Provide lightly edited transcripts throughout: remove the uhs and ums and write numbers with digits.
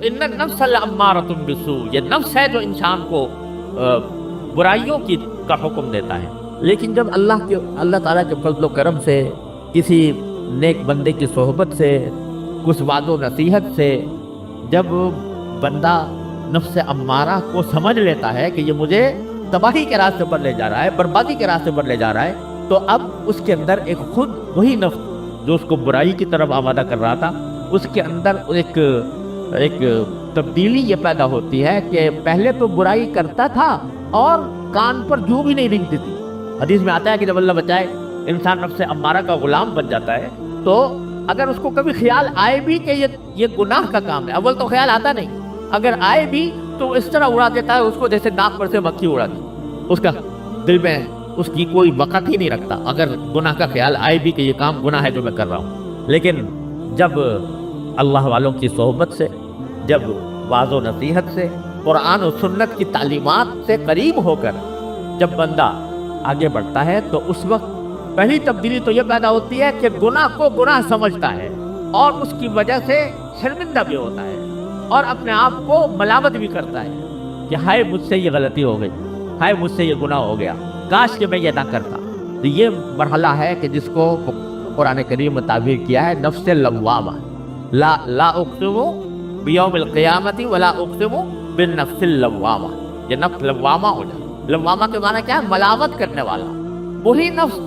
ان النفس لامارۃ بالسوء، یہ نفس ہے جو انسان کو برائیوں کی کا حکم دیتا ہے۔ لیکن جب اللہ تعالیٰ کے فضل و کرم سے، کسی نیک بندے کی صحبت سے، کچھ وعد و نصیحت سے، جب بندہ نفس امارہ کو سمجھ لیتا ہے کہ یہ مجھے تباہی کے راستے پر لے جا رہا ہے، بربادی کے راستے پر لے جا رہا ہے، تو اب اس کے اندر ایک خود وہی نفس جو اس کو برائی کی طرف آمادہ کر رہا تھا، اس کے اندر ایک تبدیلی یہ پیدا ہوتی ہے کہ پہلے تو برائی کرتا تھا اور کان پر جوں بھی نہیں رنگتی تھی۔ حدیث میں آتا ہے کہ جب اللہ بچائے انسان نفس امارہ کا غلام بن جاتا ہے، تو اگر اس کو کبھی خیال آئے بھی کہ یہ گناہ کا کام ہے، اول تو خیال آتا نہیں، اگر آئے بھی تو اس طرح اڑا دیتا ہے اس کو جیسے ناک پر سے مکھی اڑا دی، اس کا دل میں اس کی کوئی وقت ہی نہیں رکھتا اگر گناہ کا خیال آئے بھی کہ یہ کام گناہ ہے جو میں کر رہا ہوں۔ لیکن جب اللہ والوں کی صحبت سے، جب واعظ و نصیحت سے، قرآن و سنت کی تعلیمات سے قریب ہو کر جب بندہ آگے بڑھتا ہے، تو اس وقت پہلی تبدیلی تو یہ پیدا ہوتی ہے کہ گناہ کو گناہ سمجھتا ہے اور اس کی وجہ سے شرمندہ بھی ہوتا ہے اور اپنے آپ کو ملامت بھی کرتا ہے کہ ہائے مجھ سے یہ غلطی ہو گئی، ہائے مجھ سے یہ گناہ ہو گیا، کاش کہ میں یہ نہ کرتا۔ تو یہ مرحلہ ہے کہ جس کو قرآن کریم میں تعبیر کیا ہے نفس لوامہ، لا اقسم بیوم القیامت ولا اقسم بالنفس اللوامہ، یہ نفس لوامہ ہو جائے۔ لوامہ کے معنی کیا ہے؟ ملامت کرنے والا، وہی نفس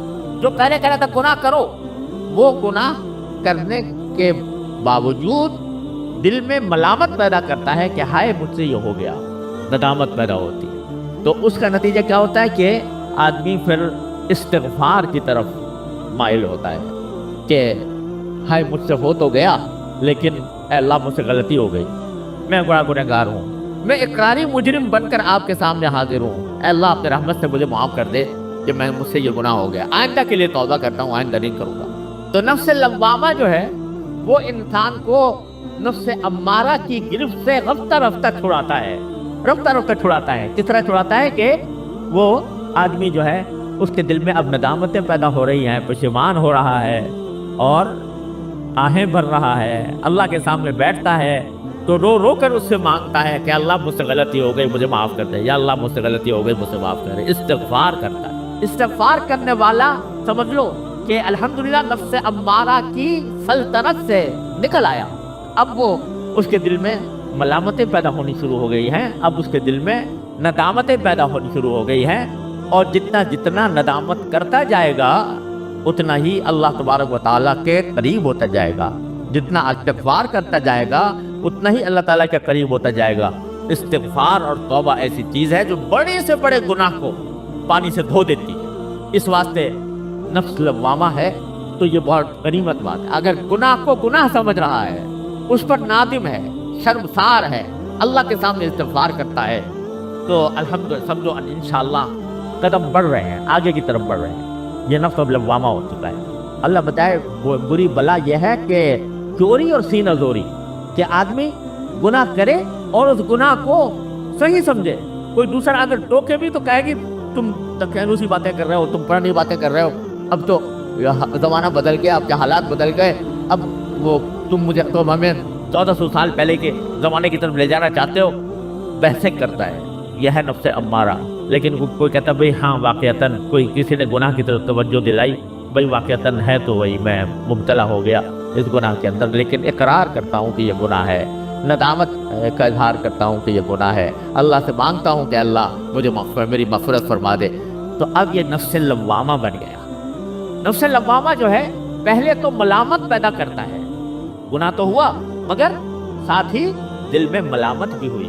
جو پہلے کہہ رہا تھا گناہ کرو، وہ گناہ کرنے کے باوجود دل میں ملامت پیدا کرتا ہے کہ ہائے مجھ سے یہ ہو گیا، ندامت پیدا ہوتی ہے۔ تو اس کا نتیجہ کیا ہوتا ہے کہ آدمی پھر استغفار کی طرف مائل ہوتا ہے کہ ہائے مجھ سے ہو تو گیا، لیکن اے اللہ مجھ سے غلطی ہو گئی، میں گنہگار ہوں، میں اقراری مجرم بن کر آپ کے سامنے حاضر ہوں، اے اللہ اپنے رحمت سے مجھے معاف کر دے کہ مجھ سے یہ گناہ ہو گیا، آئندہ کے لیے توبہ کرتا ہوں، آئندہ نہیں کروں گا۔ تو نفس لوامہ جو ہے وہ انسان کو نفس امارہ کی گرفت سے رفتہ رفتہ چھڑاتا ہے، کس طرح چھڑاتا ہے کہ وہ آدمی جو ہے اس کے دل میں اب ندامتیں پیدا ہو رہی ہیں، پشیمان ہو رہا ہے اور آہیں بھر رہا ہے، اللہ کے سامنے بیٹھتا ہے تو رو رو کر اس سے مانگتا ہے کہ اللہ مجھ سے غلطی ہو گئی مجھے معاف کر دے، یا اللہ مجھ سے غلطی ہو گئی مجھ سے معاف کر دے، استغفار کرتا ہے۔ استغفار کرنے والا سمجھ لو کہ الحمدللہ نفس امارہ کی سلطنت سے نکل آیا، اب وہ اس کے دل میں ملامتیں پیدا ہونی شروع ہو گئی ہیں، اب اس کے دل میں ندامتیں پیدا ہونی شروع ہو گئی ہیں، اور جتنا ندامت کرتا جائے گا اتنا ہی اللہ تبارک و تعالیٰ کے قریب ہوتا جائے گا، جتنا استغفار کرتا جائے گا اتنا ہی اللہ تعالیٰ کے قریب ہوتا جائے گا۔ استغفار اور توبہ ایسی چیز ہے جو بڑے سے بڑے گناہ کو پانی سے دھو دیتی ہے، اس واسطے نفس لوامہ ہے تو یہ بہت غنیمت بات ہے۔ اگر گناہ کو گناہ سمجھ رہا ہے، اس پر نادم ہے، شرمسار ہے، اللہ کے سامنے استغفار کرتا ہے، تو الحمدللہ سمجھو انشاءاللہ قدم بڑھ رہے ہیں، آگے کی طرف بڑھ رہے ہیں، یہ نفس لوامہ ہو چکا ہے۔ اللہ بتائے وہ بری بلا یہ ہے کہ چوری اور سینہ زوری، کہ آدمی گناہ کرے اور اس گناہ کو صحیح سمجھے، کوئی دوسرا اگر ٹوکے بھی تو کہے گی تم تکینوسی باتیں کر رہے ہو، تم پرانی باتیں کر رہے ہو، اب تو زمانہ بدل گیا، اب کے حالات بدل گئے، اب وہ تم ہمیں 1400 سال پہلے کے زمانے کی طرف لے جانا چاہتے ہو، بحثیں کرتا ہے، یہ ہے نفس امارہ۔ لیکن کوئی کہتا ہے بھئی ہاں واقعتاً کوئی کسی نے گناہ کی طرف توجہ دلائی، بھئی واقعتاً ہے تو وہی میں مبتلا ہو گیا اس گناہ کے اندر، لیکن اقرار کرتا ہوں کہ یہ گناہ ہے، ندامت کا اظہار کرتا ہوں کہ یہ گناہ ہے، اللہ سے مانگتا ہوں کہ اللہ مجھے میری مغفرت فرما دے۔ تو اب یہ نفس لوامہ بن گیا۔ نفس لوامہ جو ہے پہلے تو ملامت پیدا کرتا ہے، گناہ تو ہوا مگر ساتھ ہی دل میں ملامت بھی ہوئی،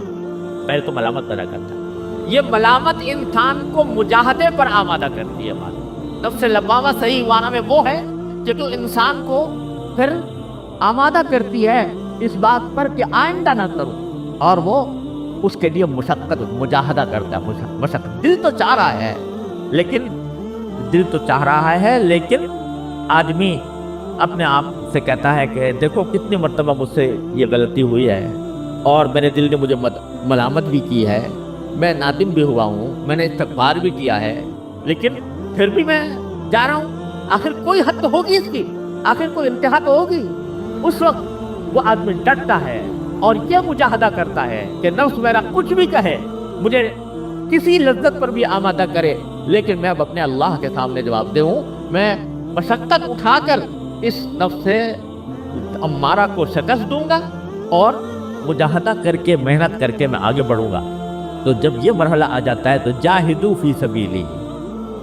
پہلے تو ملامت پیدا کرتا ہے، یہ ملامت انسان کو مجاہدے پر آمادہ کرتی ہے۔ نفس لوامہ صحیح معنی میں وہ ہے کہ جو انسان کو پھر آمادہ کرتی ہے اس بات پر کہ آئندہ نہ کروں، اور وہ اس کے لیے مشقت مجاہدہ کرتا ہے، مشقت۔ دل تو چاہ رہا ہے لیکن آدمی اپنے آپ سے کہتا ہے کہ دیکھو کتنی مرتبہ مجھ سے یہ غلطی ہوئی ہے اور میرے دل نے مجھے ملامت بھی کی ہے، میں نادم بھی ہوا ہوں، میں نے استغفار بھی کیا ہے، لیکن پھر بھی میں جا رہا ہوں، آخر کوئی حد تو ہوگی اس کی، آخر کوئی انتہا تو ہوگی۔ اس وقت وہ آدمی ڈرتا ہے اور یہ مجاہدہ کرتا ہے کہ نفس میرا کچھ بھی کہے، مجھے کسی لذت پر بھی آمادہ کرے، لیکن میں اب اپنے اللہ کے سامنے جواب دہ ہوں، میں مشقت اٹھا کر اس نفس امارہ کو شکست دوں گا اور مجاہدہ کر کے محنت کر کے میں آگے بڑھوں گا۔ تو جب یہ مرحلہ آ جاتا ہے تو جاہدوا فی سبیلی،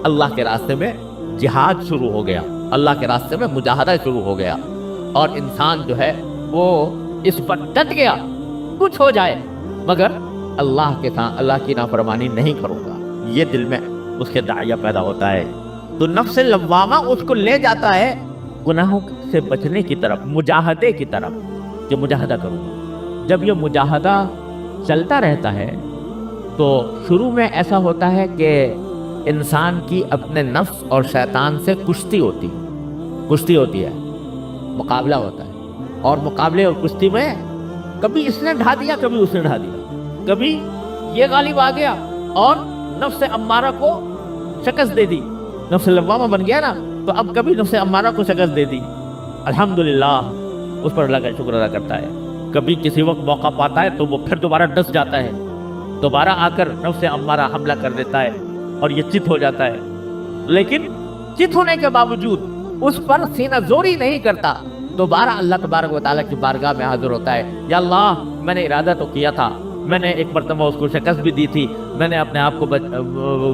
اللہ کے راستے میں جہاد شروع ہو گیا، اللہ کے راستے میں مجاہدہ شروع ہو گیا، اور انسان جو ہے وہ اس پر ڈٹ گیا، کچھ ہو جائے مگر اللہ کے ساتھ اللہ کی نافرمانی نہیں کروں گا، یہ دل میں اس کے داعیہ پیدا ہوتا ہے۔ تو نفس لوامہ اس کو لے جاتا ہے گناہوں سے بچنے کی طرف، مجاہدے کی طرف، کہ مجاہدہ کروں گا۔ جب یہ مجاہدہ چلتا رہتا ہے تو شروع میں ایسا ہوتا ہے کہ انسان کی اپنے نفس اور شیطان سے کشتی ہوتی ہے، مقابلہ ہوتا ہے، اور مقابلے اور کشتی میں کبھی اس نے ڈھا دیا، کبھی اس نے ڈھا دیا، کبھی یہ غالب آ گیا اور نفس امارہ کو شکست دے دی، نفس لوامہ بن گیا نا، تو اب کبھی نفس امارہ کو شکست دے دی، الحمدللہ اس پر اللہ کا شکر ادا کرتا ہے۔ کبھی کسی وقت موقع پاتا ہے تو وہ پھر دوبارہ ڈس جاتا ہے، دوبارہ آ کر نفس امارہ حملہ کر دیتا ہے اور یہ چت ہو جاتا ہے، لیکن چت ہونے کے باوجود اس پر سینہ زوری نہیں کرتا، دوبارہ اللہ تبارک و تعالیٰ کی بارگاہ میں حاضر ہوتا ہے، یا اللہ میں نے ارادہ تو کیا تھا، میں نے ایک مرتبہ اس کو شکست بھی دی تھی، میں نے اپنے آپ کو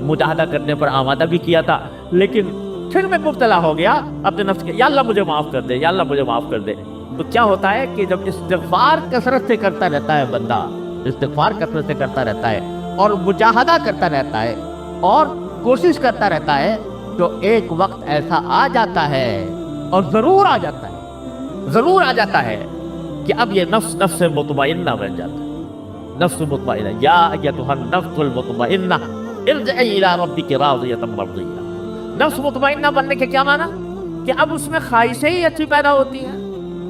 مجاہدہ کرنے پر آمادہ بھی کیا تھا، لیکن پھر میں مبتلا ہو گیا اپنے نفس کے، یا اللہ مجھے معاف کر دے، یا اللہ مجھے معاف کر دے۔ تو کیا ہوتا ہے کہ جب استغفار کثرت سے کرتا رہتا ہے بندہ، استغفار کثرت سے کرتا رہتا ہے اور مجاہدہ کرتا رہتا ہے اور کوشش کرتا رہتا ہے، تو ایک وقت ایسا آ جاتا ہے، اور ضرور آ جاتا ہے کہ اب یہ نفس مطمئنہ بن جاتا ہے، نفس مطمئنہ، یا ایتھا النفس المطمئنہ ارجعی الی ربک راضیۃ مرضیہ۔ نفس مطمئنہ بننے کے کیا معنی؟ کہ اب اس میں خواہشیں ہی اچھی پیدا ہوتی ہیں،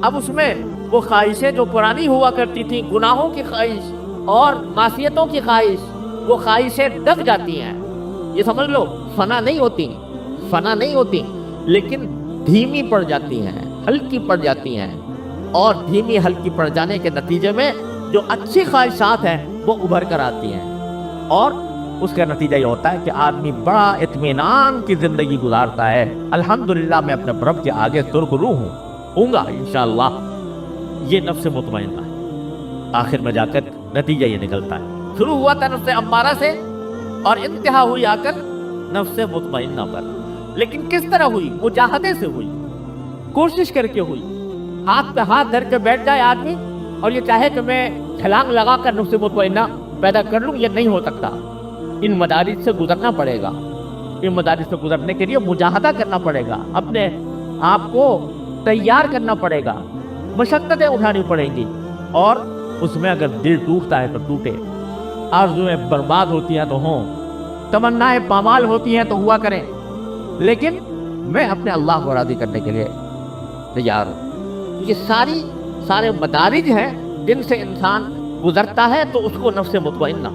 اب اس میں وہ خواہشیں جو پرانی ہوا کرتی تھیں، گناہوں کی خواہش اور معصیتوں کی خواہش، وہ خواہشیں دب جاتی ہیں، یہ سمجھ لو فنا نہیں ہوتی، لیکن دھیمی پڑ جاتی ہیں، ہلکی پڑ جاتی ہیں، اور دھیمی ہلکی پڑ جانے کے نتیجے میں جو اچھی خواہشات ہیں وہ ابھر کر آتی ہیں، اور اس کا نتیجہ یہ ہوتا ہے کہ آدمی بڑا اطمینان کی زندگی گزارتا ہے، الحمدللہ میں اپنے رب کے آگے سرخ روح ہوں گا انشاءاللہ۔ یہ نفس مطمئنہ ہے، آخر میں جا کر نتیجہ یہ نکلتا ہے، شروع ہوا تھا نفس امارہ سے اور انتہا ہوئی آ کر نفس مطمئنہ پر، لیکن کس طرح ہوئی؟ مجاہدے سے ہوئی، کوشش کر کے ہوئی۔ ہاتھ پہ ہاتھ دھر کے بیٹھ جائے آدمی اور یہ چاہے کہ میں چھلانگ لگا کر نفس مطمئنہ پیدا کر لوں، یہ نہیں ہو سکتا، ان مدارج سے گزرنا پڑے گا، ان مدارج سے گزرنے کے لیے مجاہدہ کرنا پڑے گا، اپنے آپ کو تیار کرنا پڑے گا، مشقتیں اٹھانی پڑیں گی، اور اس میں اگر دل ٹوٹتا ہے تو ٹوٹے، آرزویں برباد ہوتی ہیں تو ہوں، تمنائیں پامال ہوتی ہیں تو ہوا کریں، لیکن میں اپنے اللہ کو راضی کرنے کے لیے تیار ہوں۔ یہ سارے مدارج ہیں جن سے انسان گزرتا ہے تو اس کو نفس مطمئنہ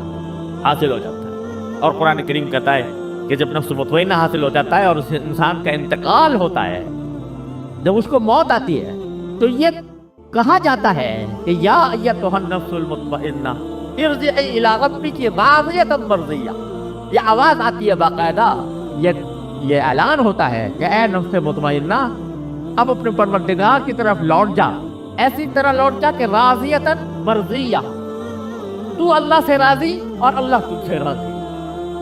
حاصل ہو جاتا ہے، اور قرآن کریم کہتا ہے کہ جب نفس مطمئنہ حاصل ہو جاتا ہے اور اس انسان کا انتقال ہوتا ہے، جب اس کو موت آتی ہے، تو یہ کہا جاتا ہے کہ یا ایتھا النفس المطمئنہ ارجعی الی ربک راضیۃ مرضیہ، یہ آواز آتی ہے باقاعدہ، یہ اعلان ہوتا ہے کہ اے نفس مطمئنہ اب اپنے پروردگار کی طرف لوٹ جا، ایسی طرح لوٹ جا کہ راضیۃ مرضیہ، تو اللہ سے راضی اور اللہ تجھ سے راضی،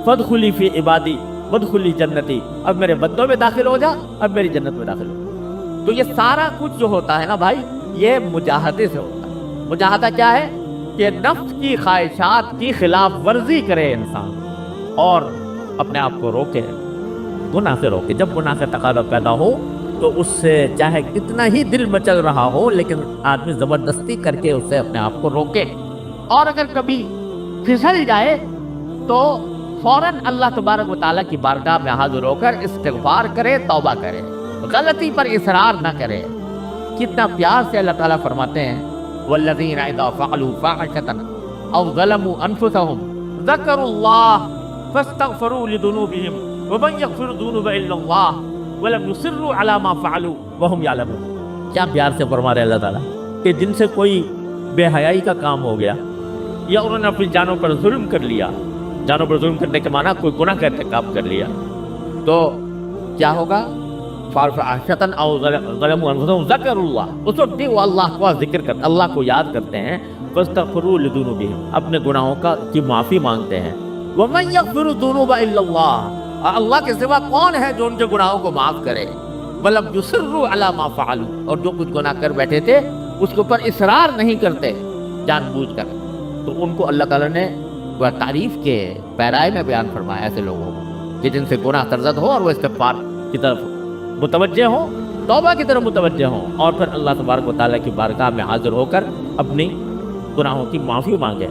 فادخلی فی عبادی وادخلی جنتی، اب میرے بندوں میں داخل ہو جا، اب میری جنت میں داخل ہو جا۔ تو یہ سارا کچھ جو ہوتا ہے نا بھائی، یہ مجاہدے سے ہوتا ہے۔ مجاہدہ کیا ہے؟ کہ نفس کی خواہشات کی خلاف ورزی کرے انسان اور اپنے آپ کو روکے، گناہ سے روکے۔ جب گناہ کا تقاضا پیدا ہو تو اس سے چاہے کتنا ہی دل مچل رہا ہو، لیکن آدمی زبردستی کر کے اس سے اپنے آپ کو روکے، اور اگر کبھی پھسل جائے تو فوراً اللہ تبارک و تعالیٰ کی بارگاہ میں حاضر ہو کر استغفار کرے، توبہ کرے، غلطی پر اصرار نہ کرے۔ کتنا پیار سے اللہ تعالیٰ فرماتے ہیں والذین اذا فعلوا فاحشۃ او ظلموا انفسهم ذکروا اللہ فاستغفروا لذنوبهم ومن یغفر الذنوب الا اللہ ولم یصروا علی ما فعلوا وهم یعلمون۔ کیا پیار سے فرما رہے اللہ تعالیٰ کہ جن سے کوئی بے حیائی کا کام ہو گیا یا انہوں نے اپنی جانوں پر ظلم کر لیا، جانوں پر ظلم کرنے کے معنی کوئی گناہ کا ارتکاب کر لیا، تو کیا ہوگا؟ فَعَاشَةً أَوْ ظَلَمُوا أَنفُسَهُمْ ذَكَرُوا اللَّهَ، اس وقت بھی وہ اللہ کو ذکر کرتے، اللہ کو یاد کرتے ہیں، فَاسْتَغْفِرُوا لِذُنُوبِهِمْ، اپنے گناہوں کی معافی مانگتے ہیں۔ وَمَن يَغْفِرُ الذُّنُوبَ إِلَّا اللَّهُ، اور اللہ کے سوا کون ہے جو ان کے گناہوں کو معاف کرے؟ وَلَمْ يُصِرُّوا عَلَى مَا فَعَلُوا، اور جو کچھ گناہ کر بیٹھے تھے اس کے اوپر اصرار نہیں کرتے جان بوجھ کر، تو ان کو اللہ تعالیٰ نے تعریف کے پیرائے میں بیان فرمایا ایسے لوگوں کو کہ جن سے گناہ سرزد ہو اور وہ استغفار کی طرف متوجہ ہوں، توبہ کی طرف متوجہ ہوں، اور پھر اللہ تبارک و تعالیٰ کی بارگاہ میں حاضر ہو کر اپنی گناہوں کی معافی مانگے۔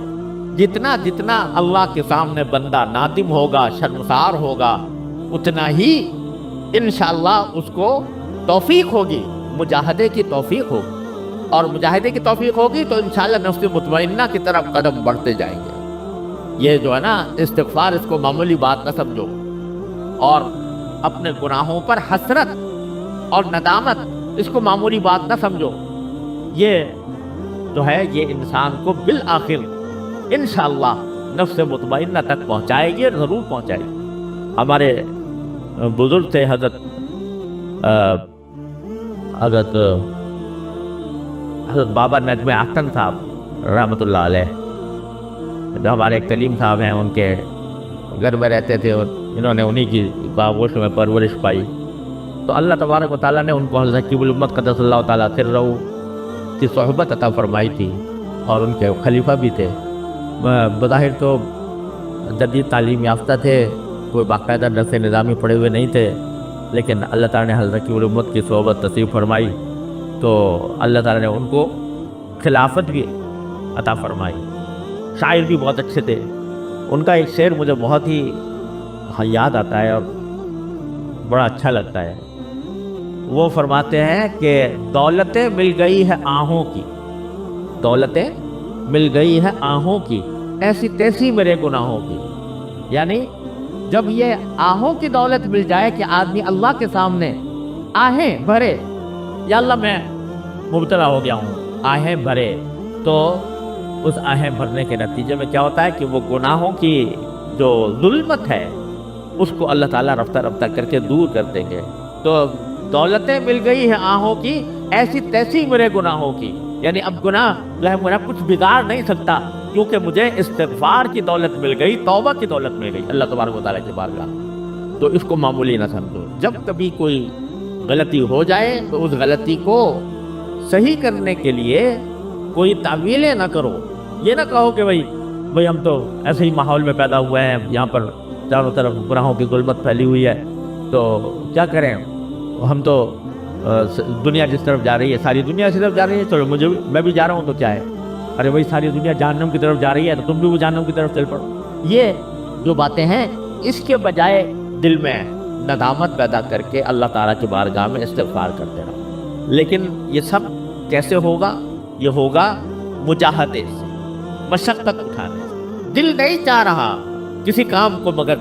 جتنا جتنا اللہ کے سامنے بندہ نادم ہوگا، شرمسار ہوگا، اتنا ہی انشاءاللہ اس کو توفیق ہوگی، مجاہدے کی توفیق ہوگی، اور مجاہدے کی توفیق ہوگی تو انشاءاللہ نفس مطمئنہ کی طرف قدم بڑھتے جائیں گے۔ یہ جو ہے نا استغفار، اس کو معمولی بات نہ سمجھو، اور اپنے گناہوں پر حسرت اور ندامت اس کو معمولی بات نہ سمجھو، یہ جو ہے یہ انسان کو بالآخر انشاءاللہ نفس مطمئنہ تک پہنچائے گی، ضرور پہنچائے گی۔ ہمارے بزرگ تھے حضرت بابا نجم اختر صاحب رحمۃ اللہ علیہ، جو ہمارے ایک کلیم صاحب ہیں، ان کے گھر میں رہتے تھے اور انہوں نے انہی کی آغوش میں پرورش پائی، تو اللہ تبارک و تعالیٰ نے ان کو حضرت حکیم الامت قدس اللہ تعالیٰ سرہ کی صحبت عطا فرمائی تھی، اور ان کے خلیفہ بھی تھے۔ بظاہر تو جدید تعلیم یافتہ تھے، کوئی باقاعدہ درس نظامی پڑھے ہوئے نہیں تھے، لیکن اللہ تعالیٰ نے حضرت حکیم الامت کی صحبت نصیب فرمائی تو اللہ تعالیٰ نے ان کو خلافت بھی عطا فرمائی۔ شاعر بھی بہت اچھے تھے، ان کا ایک شعر مجھے بہت ہی یاد آتا ہے اور بڑا اچھا لگتا ہے۔ وہ فرماتے ہیں کہ دولتیں مل گئی ہے آہوں کی، دولتیں مل گئی ہے آہوں کی، ایسی تیسی میرے گناہوں کی، یعنی جب یہ آہوں کی دولت مل جائے کہ آدمی اللہ کے سامنے آہیں بھرے، یا اللہ میں مبتلا ہو گیا ہوں، آہیں بھرے، تو اس آہیں بھرنے کے نتیجے میں کیا ہوتا ہے کہ وہ گناہوں کی جو ظلمت ہے اس کو اللہ تعالیٰ رفتہ رفتہ کر کے دور کر دیں گے۔ تو دولتیں مل گئی ہیں آہوں کی، ایسی تیسی میرے گناہوں کی، یعنی اب گناہ میرا کچھ بگاڑ نہیں سکتا، کیونکہ مجھے استغفار کی دولت مل گئی، توبہ کی دولت مل گئی اللہ تبارک و تعالیٰ کی بارگاہ۔ تو اس کو معمولی نہ سمجھو، جب کبھی کوئی غلطی ہو جائے تو اس غلطی کو صحیح کرنے کے لیے کوئی تعویلیں نہ کرو، یہ نہ کہو کہ بھئی ہم تو ایسے ہی ماحول میں پیدا ہوئے ہیں، یہاں پر چاروں طرف گناہوں کی ظلمت پھیلی ہوئی ہے، تو کیا کریں، ہم تو دنیا جس طرف جا رہی ہے، ساری دنیا اسی طرف جا رہی ہے، چلو میں بھی جا رہا ہوں تو کیا ہے، ارے بھائی ساری دنیا جہنم کی طرف جا رہی ہے تو تم بھی وہ جہنم کی طرف چل پڑو۔ یہ جو باتیں ہیں، اس کے بجائے دل میں ندامت پیدا کر کے اللہ تعالیٰ کی بارگاہ میں استغفار کرتے رہو۔ لیکن یہ سب کیسے ہوگا؟ یہ ہوگا مجاہدے سے، مشقت اٹھانے سے۔ دل نہیں چاہ رہا کسی کام کو مگر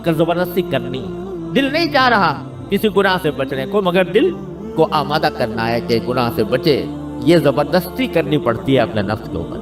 کر زبردستی کرنی، دل نہیں چاہ رہا کسی گناہ سے بچنے کو مگر دل کو آمادہ کرنا ہے کہ گناہ سے بچے، یہ زبردستی کرنی پڑتی ہے اپنے نفس کے اوپر۔